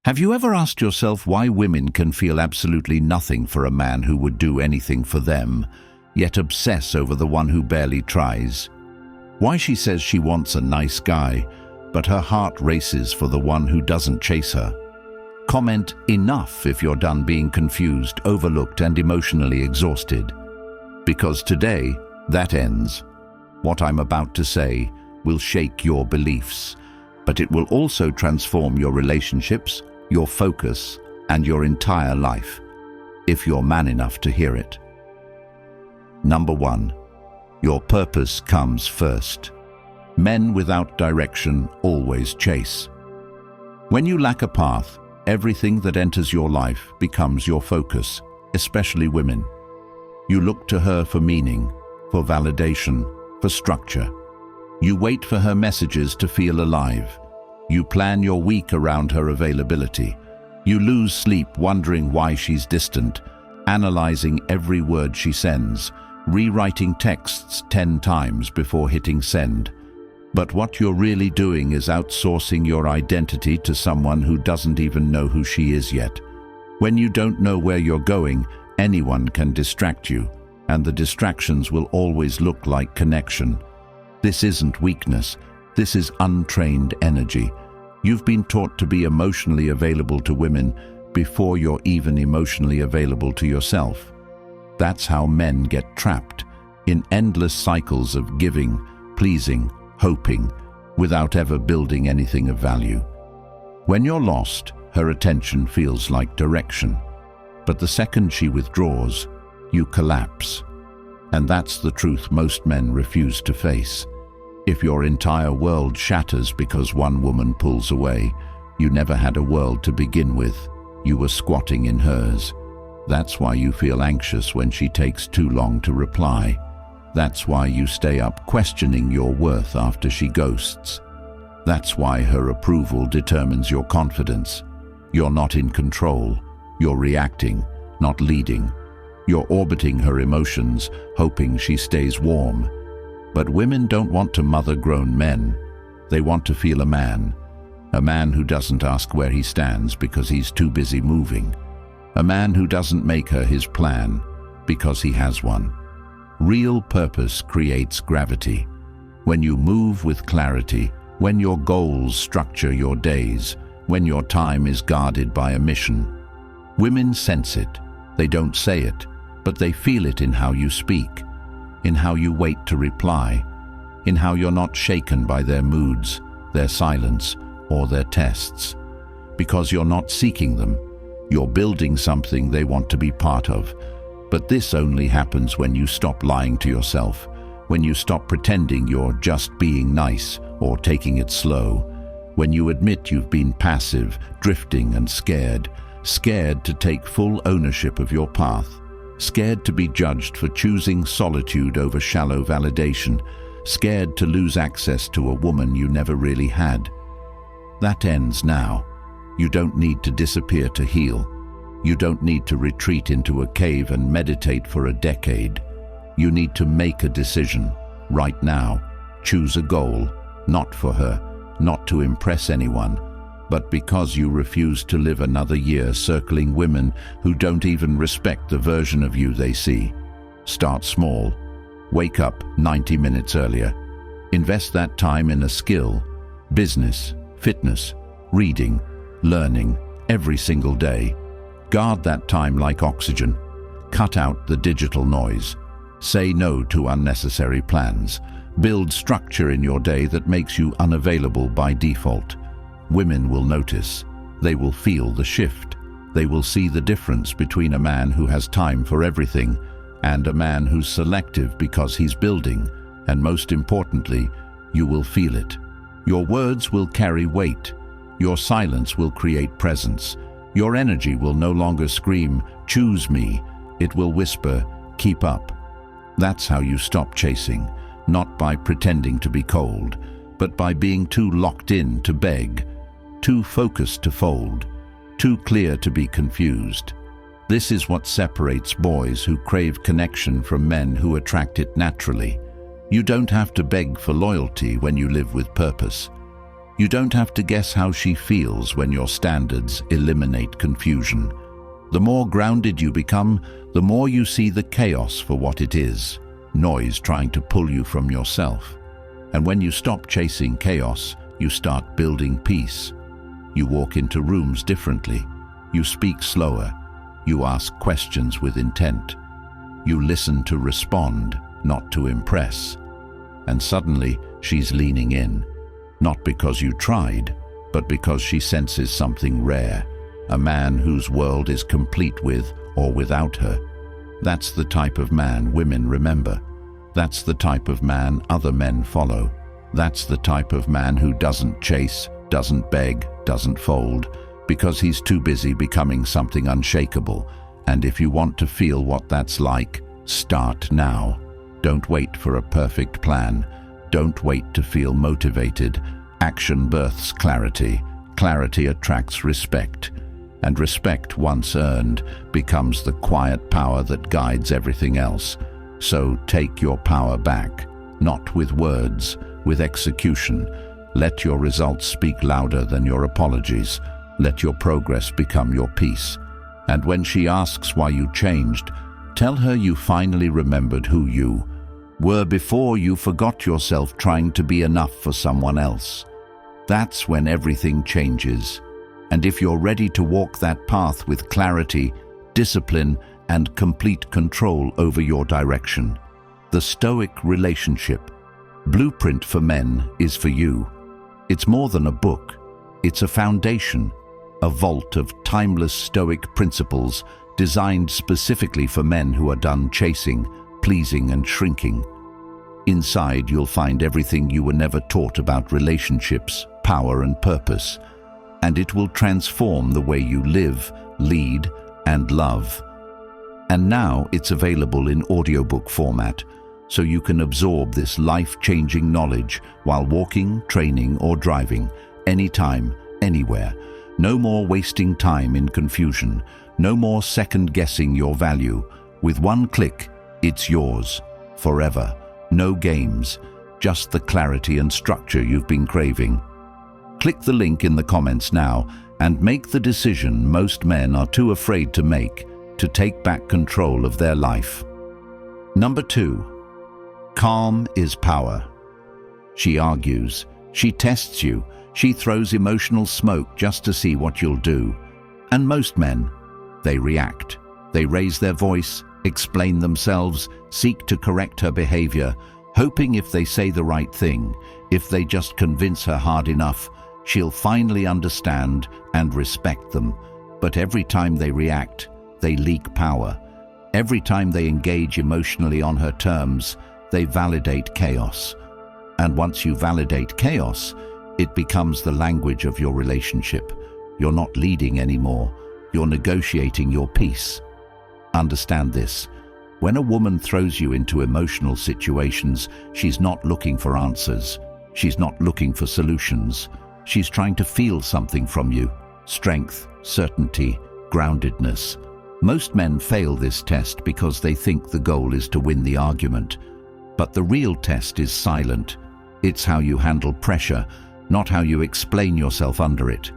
Have you ever asked yourself why women can feel absolutely nothing for a man who would do anything for them, yet obsess over the one who barely tries? Why she says she wants a nice guy, but her heart races for the one who doesn't chase her? Comment enough if you're done being confused, overlooked, and emotionally exhausted. Because today, that ends. What I'm about to say will shake your beliefs, but it will also transform your relationships, your focus, and your entire life, if you're man enough to hear it. Number 1. Your purpose comes first. Men without direction always chase. When you lack a path, everything that enters your life becomes your focus, especially women. You look to her for meaning, for validation, for structure. You wait for her messages to feel alive. You plan your week around her availability. You lose sleep wondering why she's distant, analyzing every word she sends, rewriting texts 10 times before hitting send. But what you're really doing is outsourcing your identity to someone who doesn't even know who she is yet. When you don't know where you're going, anyone can distract you, and the distractions will always look like connection. This isn't weakness. This is untrained energy. You've been taught to be emotionally available to women before you're even emotionally available to yourself. That's how men get trapped in endless cycles of giving, pleasing, hoping, without ever building anything of value. When you're lost, her attention feels like direction. But the second she withdraws, you collapse. And that's the truth most men refuse to face. If your entire world shatters because one woman pulls away, you never had a world to begin with. You were squatting in hers. That's why you feel anxious when she takes too long to reply. That's why you stay up questioning your worth after she ghosts. That's why her approval determines your confidence. You're not in control. You're reacting, not leading. You're orbiting her emotions, hoping she stays warm. But women don't want to mother grown men. They want to feel a man who doesn't ask where he stands because he's too busy moving. A man who doesn't make her his plan because he has one. Real purpose creates gravity. When you move with clarity, when your goals structure your days, when your time is guarded by a mission. Women sense it. They don't say it, but they feel it in how you speak, in how you wait to reply, in how you're not shaken by their moods, their silence, or their tests. Because you're not seeking them, you're building something they want to be part of. But this only happens when you stop lying to yourself, when you stop pretending you're just being nice or taking it slow, when you admit you've been passive, drifting and scared to take full ownership of your path, scared to be judged for choosing solitude over shallow validation, scared to lose access to a woman you never really had. That ends now. You don't need to disappear to heal. You don't need to retreat into a cave and meditate for a decade. You need to make a decision, right now. Choose a goal, not for her, not to impress anyone, but because you refuse to live another year circling women who don't even respect the version of you they see. Start small. Wake up 90 minutes earlier. Invest that time in a skill, business, fitness, reading, learning, every single day. Guard that time like oxygen. Cut out the digital noise. Say no to unnecessary plans. Build structure in your day that makes you unavailable by default. Women will notice. They will feel the shift. They will see the difference between a man who has time for everything and a man who's selective because he's building. And most importantly, you will feel it. Your words will carry weight. Your silence will create presence. Your energy will no longer scream, "Choose me." It will whisper, "Keep up." That's how you stop chasing, not by pretending to be cold, but by being too locked in to beg, too focused to fold, too clear to be confused. This is what separates boys who crave connection from men who attract it naturally. You don't have to beg for loyalty when you live with purpose. You don't have to guess how she feels when your standards eliminate confusion. The more grounded you become, the more you see the chaos for what it is, noise trying to pull you from yourself. And when you stop chasing chaos, you start building peace. You walk into rooms differently. You speak slower. You ask questions with intent. You listen to respond, not to impress. And suddenly, she's leaning in. Not because you tried, but because she senses something rare. A man whose world is complete with or without her. That's the type of man women remember. That's the type of man other men follow. That's the type of man who doesn't chase, doesn't beg, doesn't fold, because he's too busy becoming something unshakable. And if you want to feel what that's like, start now. Don't wait for a perfect plan. Don't wait to feel motivated. Action births clarity. Clarity attracts respect. And respect, once earned, becomes the quiet power that guides everything else. So take your power back, not with words, with execution. Let your results speak louder than your apologies. Let your progress become your peace. And when she asks why you changed, tell her you finally remembered who you were before you forgot yourself trying to be enough for someone else. That's when everything changes. And if you're ready to walk that path with clarity, discipline, and complete control over your direction, the Stoic relationship blueprint for men is for you. It's more than a book. It's a foundation, a vault of timeless Stoic principles designed specifically for men who are done chasing, pleasing, and shrinking. Inside, you'll find everything you were never taught about relationships, power, and purpose, and it will transform the way you live, lead, and love. And now it's available in audiobook format, so you can absorb this life-changing knowledge while walking, training, or driving, anytime, anywhere. No more wasting time in confusion. No more second-guessing your value. With one click, it's yours, forever. No games, just the clarity and structure you've been craving. Click the link in the comments now and make the decision most men are too afraid to make, to take back control of their life. Number 2. Calm is power. She argues. She tests you. She throws emotional smoke just to see what you'll do. And most men, they react. They raise their voice, explain themselves, seek to correct her behavior, hoping if they say the right thing, if they just convince her hard enough, she'll finally understand and respect them. But every time they react, they leak power. Every time they engage emotionally on her terms, they validate chaos. And once you validate chaos, it becomes the language of your relationship. You're not leading anymore. You're negotiating your peace. Understand this. When a woman throws you into emotional situations, she's not looking for answers. She's not looking for solutions. She's trying to feel something from you. Strength, certainty, groundedness. Most men fail this test because they think the goal is to win the argument. But the real test is silent. It's how you handle pressure, not how you explain yourself under it.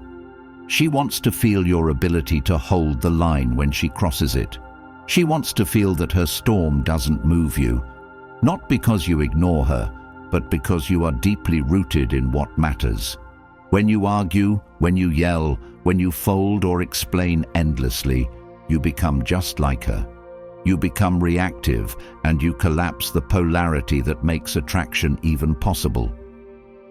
She wants to feel your ability to hold the line when she crosses it. She wants to feel that her storm doesn't move you, not because you ignore her, but because you are deeply rooted in what matters. When you argue, when you yell, when you fold or explain endlessly, you become just like her. You become reactive, and you collapse the polarity that makes attraction even possible.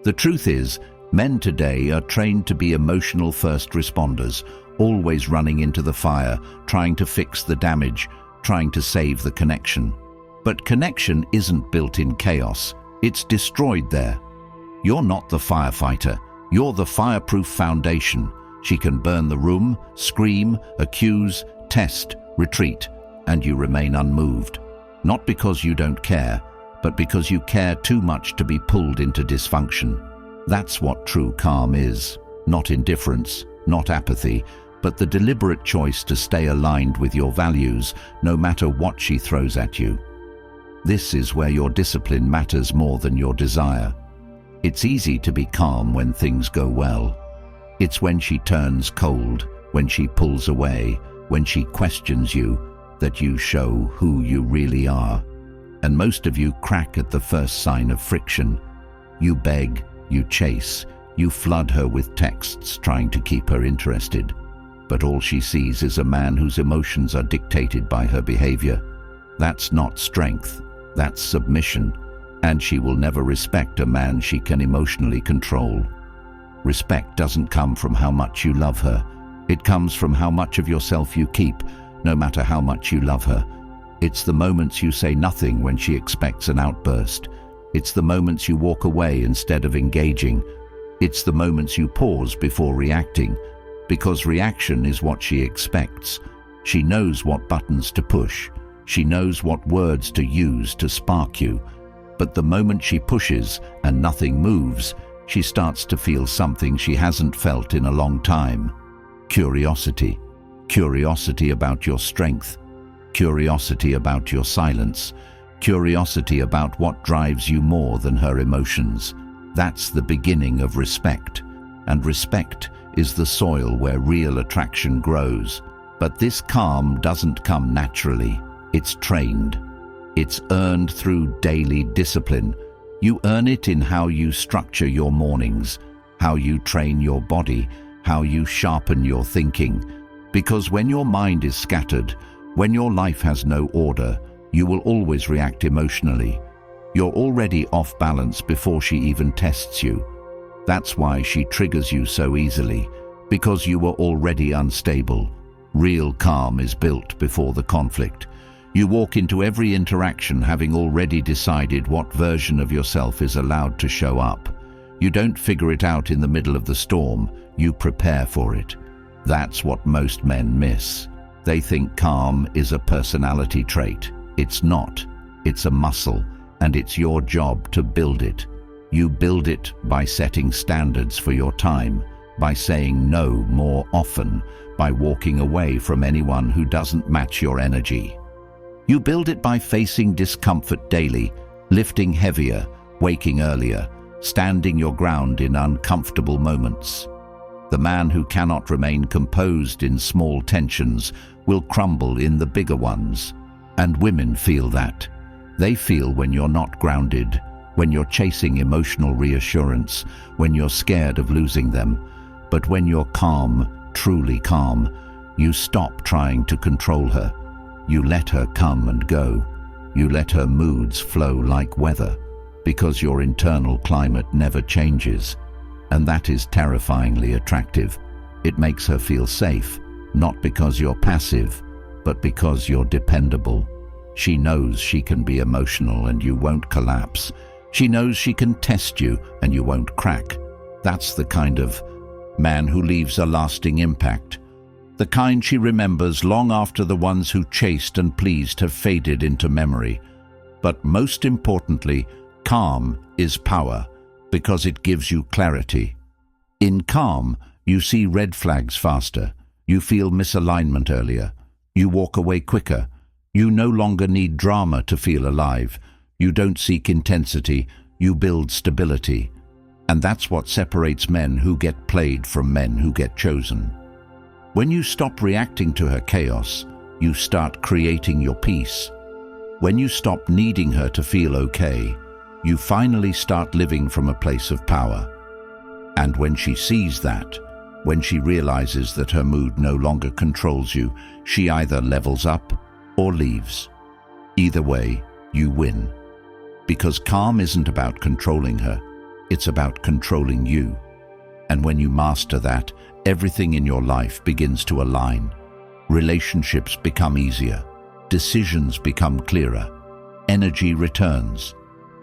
The truth is, men today are trained to be emotional first responders, always running into the fire, trying to fix the damage, trying to save the connection. But connection isn't built in chaos, it's destroyed there. You're not the firefighter, you're the fireproof foundation. She can burn the room, scream, accuse, test, retreat, and you remain unmoved. Not because you don't care, but because you care too much to be pulled into dysfunction. That's what true calm is. Not indifference, not apathy, but the deliberate choice to stay aligned with your values, no matter what she throws at you. This is where your discipline matters more than your desire. It's easy to be calm when things go well. It's when she turns cold, when she pulls away, when she questions you, that you show who you really are. And most of you crack at the first sign of friction. You beg, you chase, you flood her with texts trying to keep her interested. But all she sees is a man whose emotions are dictated by her behavior. That's not strength, that's submission, and she will never respect a man she can emotionally control. Respect doesn't come from how much you love her. It comes from how much of yourself you keep, no matter how much you love her. It's the moments you say nothing when she expects an outburst. It's the moments you walk away instead of engaging. It's the moments you pause before reacting, because reaction is what she expects. She knows what buttons to push. She knows what words to use to spark you. But the moment she pushes and nothing moves, she starts to feel something she hasn't felt in a long time. Curiosity. Curiosity about your strength. Curiosity about your silence. Curiosity about what drives you more than her emotions. That's the beginning of respect. And respect is the soil where real attraction grows. But this calm doesn't come naturally. It's trained. It's earned through daily discipline. You earn it in how you structure your mornings, how you train your body, how you sharpen your thinking. Because when your mind is scattered, when your life has no order, you will always react emotionally. You're already off balance before she even tests you. That's why she triggers you so easily, because you were already unstable. Real calm is built before the conflict. You walk into every interaction having already decided what version of yourself is allowed to show up. You don't figure it out in the middle of the storm, you prepare for it. That's what most men miss. They think calm is a personality trait. It's not. It's a muscle, and it's your job to build it. You build it by setting standards for your time, by saying no more often, by walking away from anyone who doesn't match your energy. You build it by facing discomfort daily, lifting heavier, waking earlier, standing your ground in uncomfortable moments. The man who cannot remain composed in small tensions will crumble in the bigger ones. And women feel that. They feel when you're not grounded, when you're chasing emotional reassurance, when you're scared of losing them. But when you're calm, truly calm, you stop trying to control her. You let her come and go. You let her moods flow like weather, because your internal climate never changes. And that is terrifyingly attractive. It makes her feel safe, not because you're passive, but because you're dependable. She knows she can be emotional and you won't collapse. She knows she can test you and you won't crack. That's the kind of man who leaves a lasting impact. The kind she remembers long after the ones who chased and pleased have faded into memory. But most importantly, calm is power, because it gives you clarity. In calm, you see red flags faster. You feel misalignment earlier. You walk away quicker. You no longer need drama to feel alive. You don't seek intensity. You build stability. And that's what separates men who get played from men who get chosen. When you stop reacting to her chaos, you start creating your peace. When you stop needing her to feel okay, you finally start living from a place of power. And when she sees that, when she realizes that her mood no longer controls you, she either levels up or leaves. Either way, you win. Because calm isn't about controlling her, it's about controlling you. And when you master that, everything in your life begins to align. Relationships become easier. Decisions become clearer. Energy returns.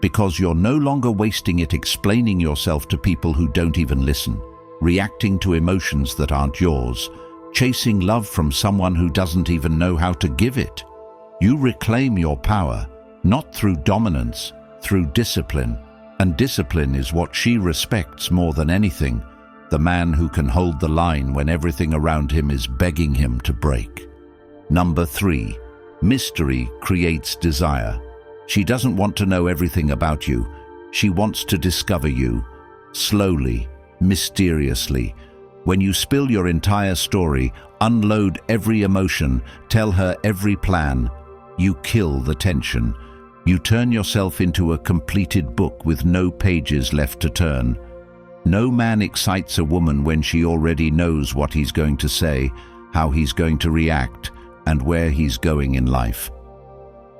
Because you're no longer wasting it explaining yourself to people who don't even listen, reacting to emotions that aren't yours, chasing love from someone who doesn't even know how to give it. You reclaim your power, not through dominance, through discipline. And discipline is what she respects more than anything, the man who can hold the line when everything around him is begging him to break. Number 3, mystery creates desire. She doesn't want to know everything about you. She wants to discover you, slowly, mysteriously. When you spill your entire story, unload every emotion, tell her every plan, you kill the tension. You turn yourself into a completed book with no pages left to turn. No man excites a woman when she already knows what he's going to say, how he's going to react, and where he's going in life.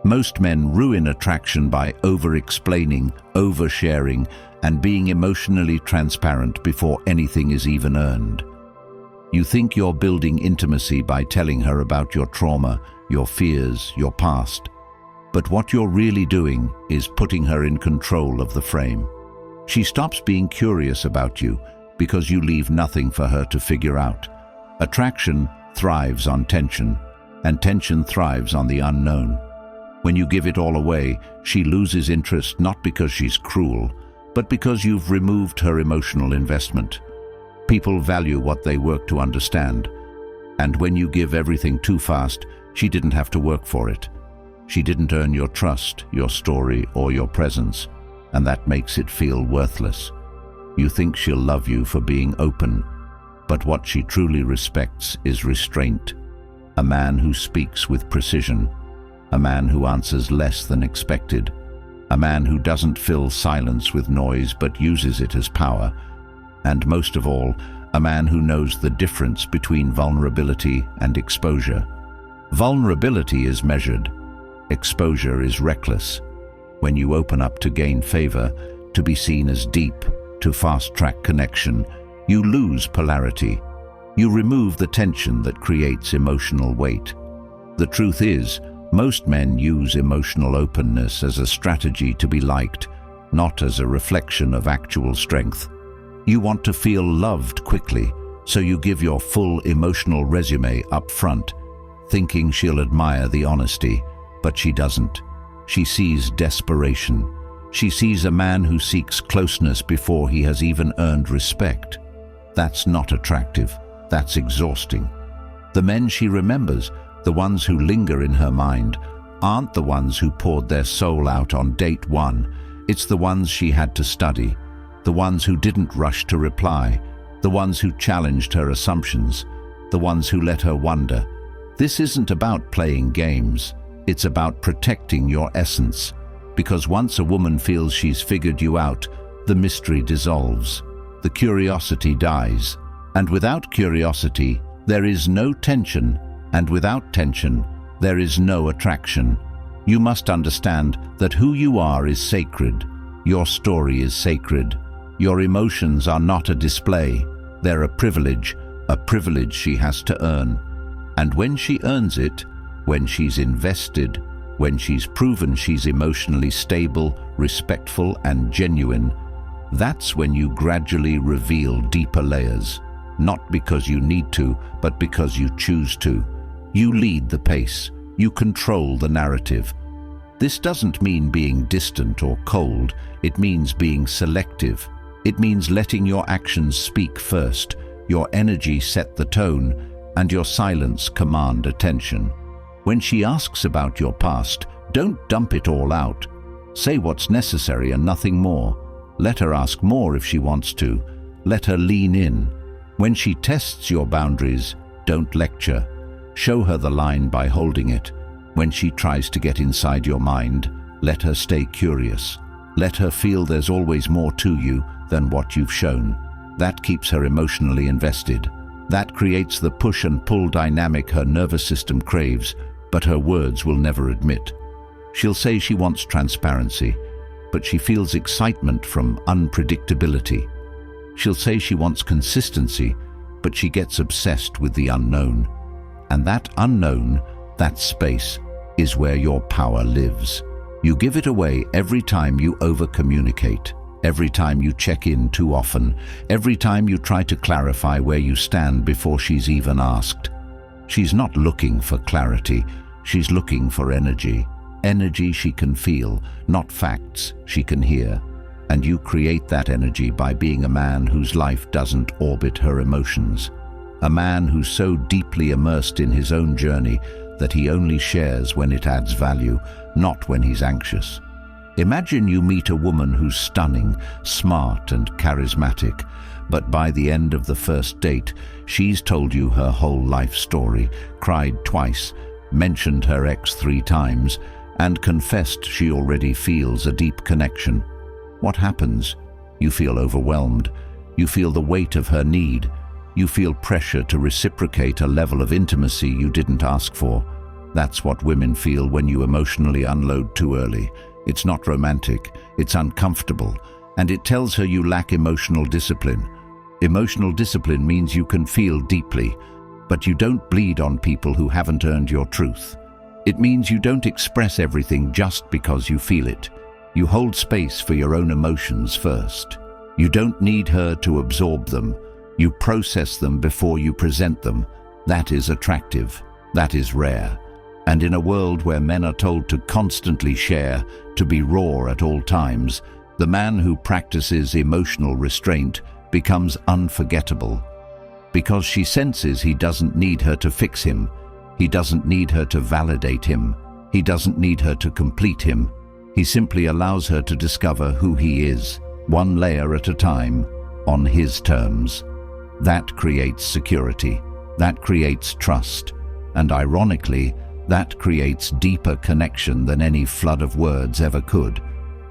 Most men ruin attraction by over-explaining, oversharing, and being emotionally transparent before anything is even earned. You think you're building intimacy by telling her about your trauma, your fears, your past. But what you're really doing is putting her in control of the frame. She stops being curious about you because you leave nothing for her to figure out. Attraction thrives on tension, and tension thrives on the unknown. When you give it all away, she loses interest not because she's cruel, but because you've removed her emotional investment. People value what they work to understand, and when you give everything too fast, she didn't have to work for it. She didn't earn your trust, your story, or your presence, and that makes it feel worthless. You think she'll love you for being open, but what she truly respects is restraint. A man who speaks with precision, a man who answers less than expected, a man who doesn't fill silence with noise but uses it as power, and most of all, a man who knows the difference between vulnerability and exposure. Vulnerability is measured. Exposure is reckless. When you open up to gain favor, to be seen as deep, to fast-track connection, you lose polarity. You remove the tension that creates emotional weight. The truth is, most men use emotional openness as a strategy to be liked, not as a reflection of actual strength. You want to feel loved quickly, so you give your full emotional resume up front, thinking she'll admire the honesty, but she doesn't. She sees desperation. She sees a man who seeks closeness before he has even earned respect. That's not attractive. That's exhausting. The men she remembers, the ones who linger in her mind, aren't the ones who poured their soul out on date one. It's the ones she had to study, the ones who didn't rush to reply, the ones who challenged her assumptions, the ones who let her wonder. This isn't about playing games. It's about protecting your essence. Because once a woman feels she's figured you out, the mystery dissolves. The curiosity dies. And without curiosity, there is no tension. And without tension, there is no attraction. You must understand that who you are is sacred. Your story is sacred. Your emotions are not a display. They're a privilege she has to earn. And when she earns it, when she's invested, when she's proven she's emotionally stable, respectful, and genuine, that's when you gradually reveal deeper layers. Not because you need to, but because you choose to. You lead the pace. You control the narrative. This doesn't mean being distant or cold. It means being selective. It means letting your actions speak first, your energy set the tone, and your silence command attention. When she asks about your past, don't dump it all out. Say what's necessary and nothing more. Let her ask more if she wants to. Let her lean in. When she tests your boundaries, don't lecture. Show her the line by holding it. When she tries to get inside your mind, let her stay curious. Let her feel there's always more to you than what you've shown. That keeps her emotionally invested. That creates the push and pull dynamic her nervous system craves, but her words will never admit. She'll say she wants transparency, but she feels excitement from unpredictability. She'll say she wants consistency, but she gets obsessed with the unknown. And that unknown, that space, is where your power lives. You give it away every time you over-communicate, every time you check in too often, every time you try to clarify where you stand before she's even asked. She's not looking for clarity, she's looking for energy. Energy she can feel, not facts she can hear. And you create that energy by being a man whose life doesn't orbit her emotions. A man who's so deeply immersed in his own journey that he only shares when it adds value, not when he's anxious. Imagine you meet a woman who's stunning, smart and charismatic, but by the end of the first date, she's told you her whole life story, cried twice, mentioned her ex 3 times, and confessed she already feels a deep connection. What happens? You feel overwhelmed. You feel the weight of her need. You feel pressure to reciprocate a level of intimacy you didn't ask for. That's what women feel when you emotionally unload too early. It's not romantic, it's uncomfortable, and it tells her you lack emotional discipline. Emotional discipline means you can feel deeply, but you don't bleed on people who haven't earned your truth. It means you don't express everything just because you feel it. You hold space for your own emotions first. You don't need her to absorb them. You process them before you present them. That is attractive. That is rare. And in a world where men are told to constantly share, to be raw at all times, the man who practices emotional restraint becomes unforgettable. Because she senses he doesn't need her to fix him. He doesn't need her to validate him. He doesn't need her to complete him. He simply allows her to discover who he is, one layer at a time, on his terms. That creates security. That creates trust. And ironically, that creates deeper connection than any flood of words ever could.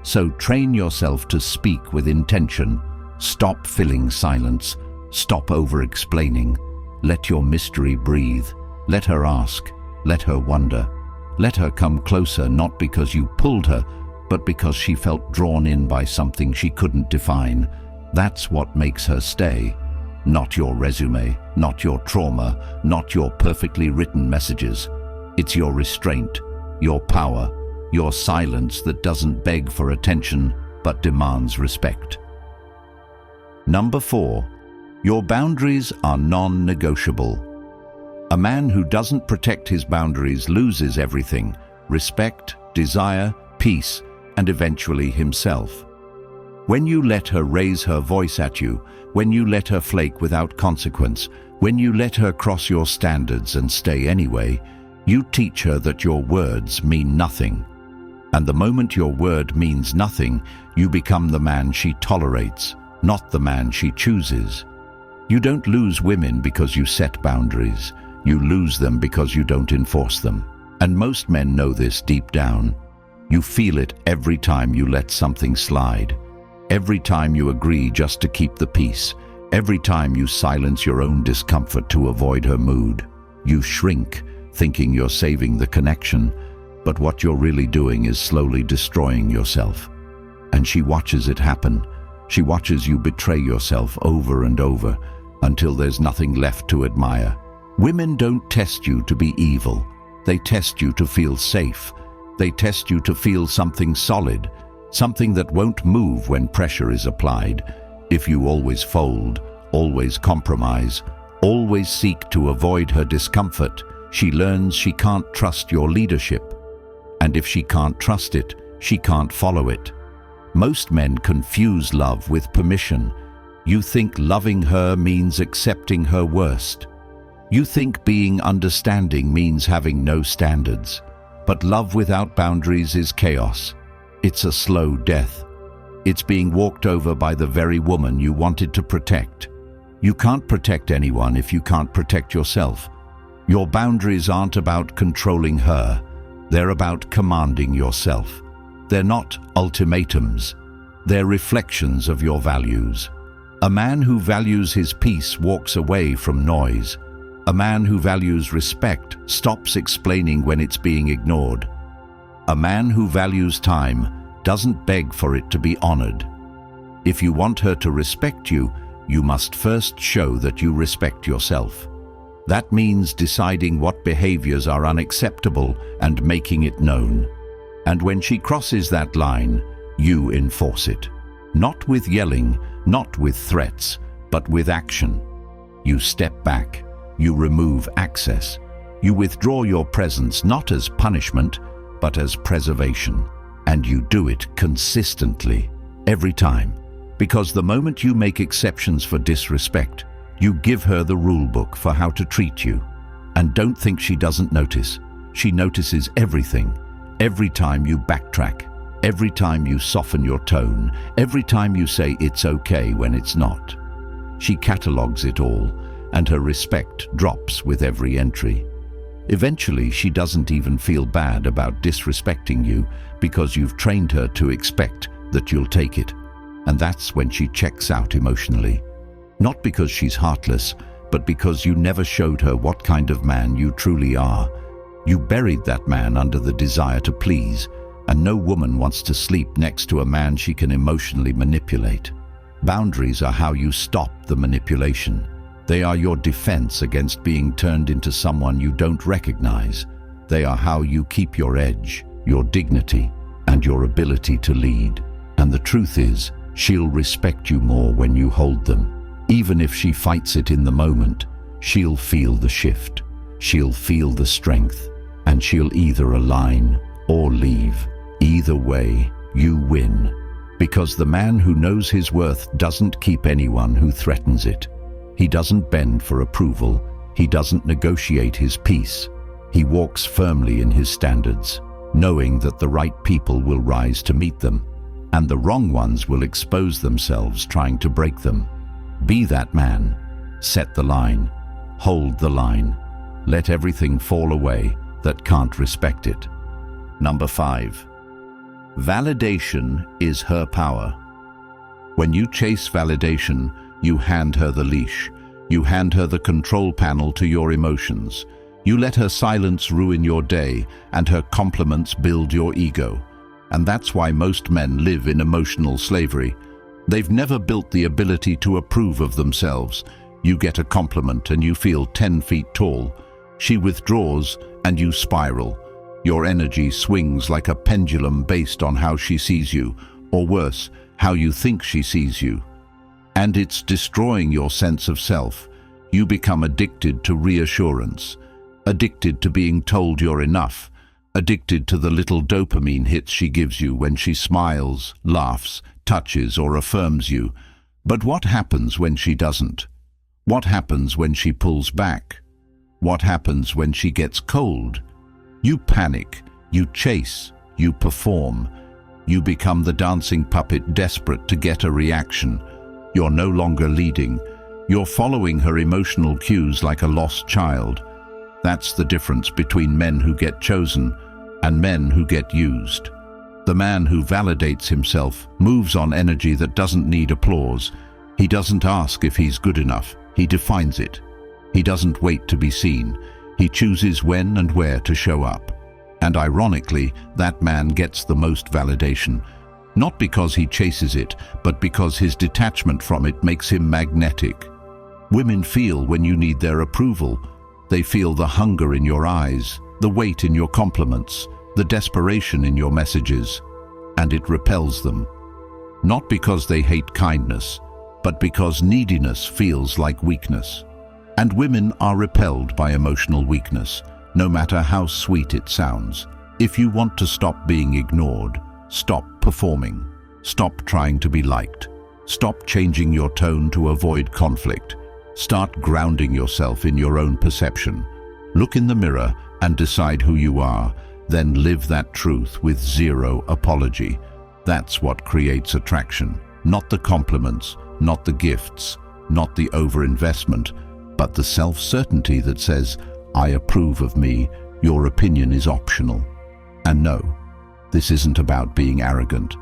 So train yourself to speak with intention. Stop filling silence. Stop over-explaining. Let your mystery breathe. Let her ask. Let her wonder. Let her come closer, not because you pulled her, but because she felt drawn in by something she couldn't define. That's what makes her stay. Not your resume, not your trauma, not your perfectly written messages. It's your restraint, your power, your silence that doesn't beg for attention but demands respect. Number 4, your boundaries are non-negotiable. A man who doesn't protect his boundaries loses everything: respect, desire, peace, and eventually himself. When you let her raise her voice at you, when you let her flake without consequence, when you let her cross your standards and stay anyway, you teach her that your words mean nothing. And the moment your word means nothing, you become the man she tolerates, not the man she chooses. You don't lose women because you set boundaries. You lose them because you don't enforce them. And most men know this deep down. You feel it every time you let something slide. Every time you agree just to keep the peace. Every time you silence your own discomfort to avoid her mood. You shrink, thinking you're saving the connection, but what you're really doing is slowly destroying yourself. And she watches it happen. She watches you betray yourself over and over until there's nothing left to admire. Women don't test you to be evil. They test you to feel safe. They test you to feel something solid, something that won't move when pressure is applied. If you always fold, always compromise, always seek to avoid her discomfort, she learns she can't trust your leadership. And if she can't trust it, she can't follow it. Most men confuse love with permission. You think loving her means accepting her worst. You think being understanding means having no standards. But love without boundaries is chaos. It's a slow death. It's being walked over by the very woman you wanted to protect. You can't protect anyone if you can't protect yourself. Your boundaries aren't about controlling her. They're about commanding yourself. They're not ultimatums. They're reflections of your values. A man who values his peace walks away from noise. A man who values respect stops explaining when it's being ignored. A man who values time doesn't beg for it to be honored. If you want her to respect you, you must first show that you respect yourself. That means deciding what behaviors are unacceptable and making it known. And when she crosses that line, you enforce it. Not with yelling, not with threats, but with action. You step back. You remove access. You withdraw your presence not as punishment, but as preservation. And you do it consistently, every time. Because the moment you make exceptions for disrespect, you give her the rule book for how to treat you. And don't think she doesn't notice. She notices everything, every time you backtrack, Every time you soften your tone, every time you say it's okay when it's not. She catalogues it all, and her respect drops with every entry. Eventually, she doesn't even feel bad about disrespecting you because you've trained her to expect that you'll take it. And that's when she checks out emotionally. Not because she's heartless, but because you never showed her what kind of man you truly are. You buried that man under the desire to please, and no woman wants to sleep next to a man she can emotionally manipulate. Boundaries are how you stop the manipulation. They are your defense against being turned into someone you don't recognize. They are how you keep your edge, your dignity, and your ability to lead. And the truth is, she'll respect you more when you hold them. Even if she fights it in the moment, she'll feel the shift. She'll feel the strength, and she'll either align or leave. Either way, you win. Because the man who knows his worth doesn't keep anyone who threatens it. He doesn't bend for approval. He doesn't negotiate his peace. He walks firmly in his standards, knowing that the right people will rise to meet them, and the wrong ones will expose themselves trying to break them. Be that man. Set the line. Hold the line. Let everything fall away that can't respect it. Number 5. Validation is her power. When you chase validation, you hand her the leash. You hand her the control panel to your emotions. You let her silence ruin your day, and her compliments build your ego. And that's why most men live in emotional slavery. They've never built the ability to approve of themselves. You get a compliment and you feel 10 feet tall. She withdraws and you spiral. Your energy swings like a pendulum based on how she sees you, or worse, how you think she sees you. And it's destroying your sense of self. You become addicted to reassurance, addicted to being told you're enough, addicted to the little dopamine hits she gives you when she smiles, laughs, touches, or affirms you. But what happens when she doesn't? What happens when she pulls back? What happens when she gets cold? You panic, you chase, you perform. You become the dancing puppet desperate to get a reaction. You're no longer leading. You're following her emotional cues like a lost child. That's the difference between men who get chosen and men who get used. The man who validates himself moves on energy that doesn't need applause. He doesn't ask if he's good enough. He defines it. He doesn't wait to be seen. He chooses when and where to show up. And ironically, that man gets the most validation. Not because he chases it, but because his detachment from it makes him magnetic. Women feel when you need their approval. They feel the hunger in your eyes, the weight in your compliments, the desperation in your messages, and it repels them. Not because they hate kindness, but because neediness feels like weakness. And women are repelled by emotional weakness, no matter how sweet it sounds. If you want to stop being ignored, stop performing. Stop trying to be liked. Stop changing your tone to avoid conflict. Start grounding yourself in your own perception. Look in the mirror and decide who you are, then live that truth with zero apology. That's what creates attraction. Not the compliments, not the gifts, not the overinvestment, but the self-certainty that says, I approve of me, your opinion is optional. And no, this isn't about being arrogant.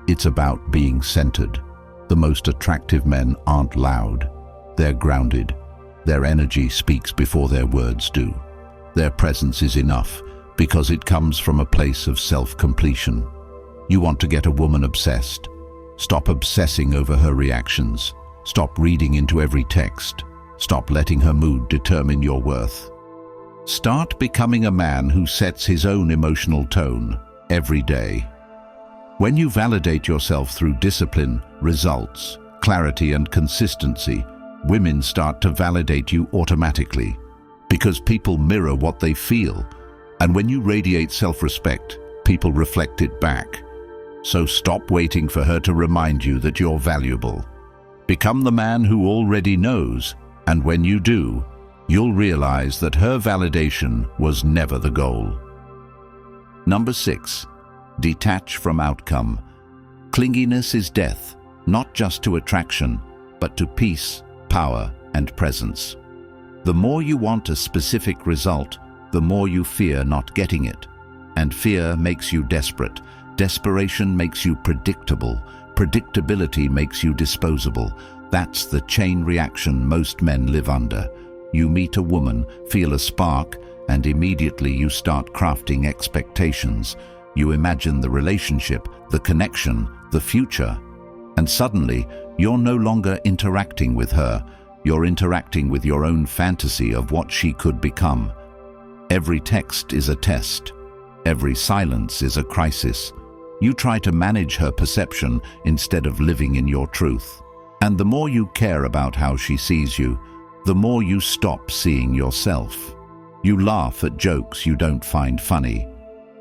It's about being centered. The most attractive men aren't loud. They're grounded. Their energy speaks before their words do. Their presence is enough because it comes from a place of self-completion. You want to get a woman obsessed? Stop obsessing over her reactions. Stop reading into every text. Stop letting her mood determine your worth. Start becoming a man who sets his own emotional tone every day. When you validate yourself through discipline, results, clarity, and consistency, women start to validate you automatically because people mirror what they feel. And when you radiate self-respect, people reflect it back. So stop waiting for her to remind you that you're valuable. Become the man who already knows, and when you do, you'll realize that her validation was never the goal. Number 6. Detach from outcome. Clinginess is death, not just to attraction, but to peace, power, and presence. The more you want a specific result, the more you fear not getting it. And fear makes you desperate. Desperation makes you predictable. Predictability makes you disposable. That's the chain reaction most men live under. You meet a woman, feel a spark, and immediately you start crafting expectations. You imagine the relationship, the connection, the future. And suddenly, you're no longer interacting with her. You're interacting with your own fantasy of what she could become. Every text is a test. Every silence is a crisis. You try to manage her perception instead of living in your truth. And the more you care about how she sees you, the more you stop seeing yourself. You laugh at jokes you don't find funny.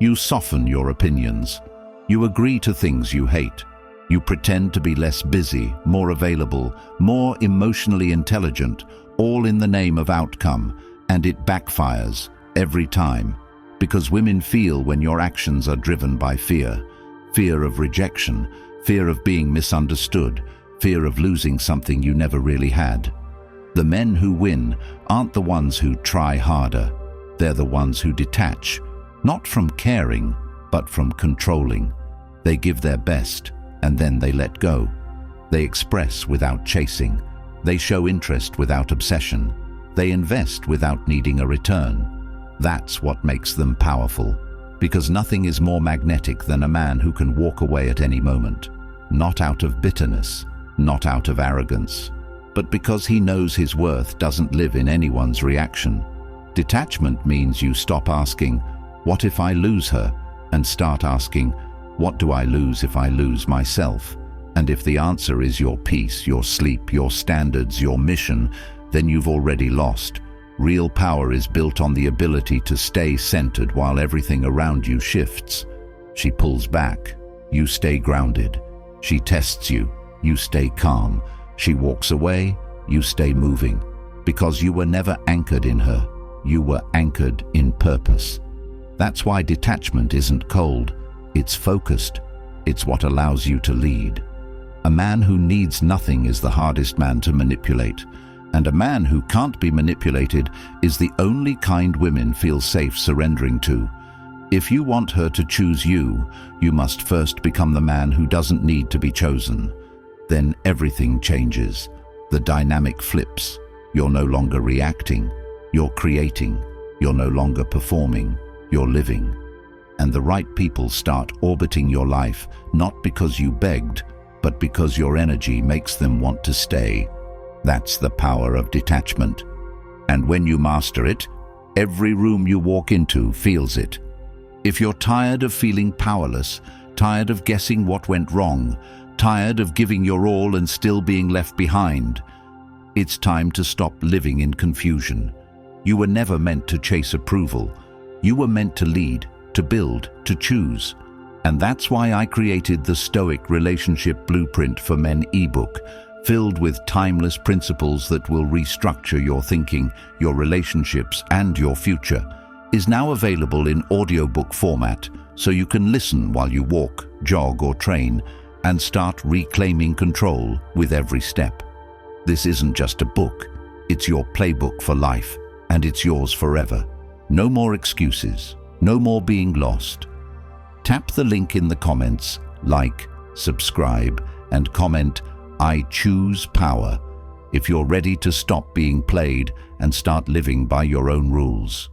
You soften your opinions. You agree to things you hate. You pretend to be less busy, more available, more emotionally intelligent, all in the name of outcome, and it backfires every time. Because women feel when your actions are driven by fear. Fear of rejection, fear of being misunderstood, fear of losing something you never really had. The men who win aren't the ones who try harder. They're the ones who detach, not from caring, but from controlling. They give their best, and then they let go. They express without chasing. They show interest without obsession. They invest without needing a return. That's what makes them powerful, because nothing is more magnetic than a man who can walk away at any moment, not out of bitterness, not out of arrogance, but because he knows his worth doesn't live in anyone's reaction. Detachment means you stop asking, "What if I lose her?" and start asking, "What do I lose if I lose myself?" And if the answer is your peace, your sleep, your standards, your mission, then you've already lost. Real power is built on the ability to stay centered while everything around you shifts. She pulls back, you stay grounded. She tests you, you stay calm. She walks away, you stay moving. Because you were never anchored in her, you were anchored in purpose. That's why detachment isn't cold, it's focused. It's what allows you to lead. A man who needs nothing is the hardest man to manipulate. And a man who can't be manipulated is the only kind women feel safe surrendering to. If you want her to choose you, you must first become the man who doesn't need to be chosen. Then everything changes. The dynamic flips. You're no longer reacting. You're creating. You're no longer performing. You're living. And the right people start orbiting your life, not because you begged, but because your energy makes them want to stay. That's the power of detachment. And when you master it, every room you walk into feels it. If you're tired of feeling powerless, tired of guessing what went wrong, tired of giving your all and still being left behind, it's time to stop living in confusion. You were never meant to chase approval. You were meant to lead, to build, to choose. And that's why I created the Stoic Relationship Blueprint for Men ebook, filled with timeless principles that will restructure your thinking, your relationships, and your future, is now available in audiobook format, so you can listen while you walk, jog, or train, and start reclaiming control with every step. This isn't just a book, it's your playbook for life, and it's yours forever. No more excuses, no more being lost. Tap the link in the comments, like, subscribe, and comment, "I choose power," if you're ready to stop being played and start living by your own rules.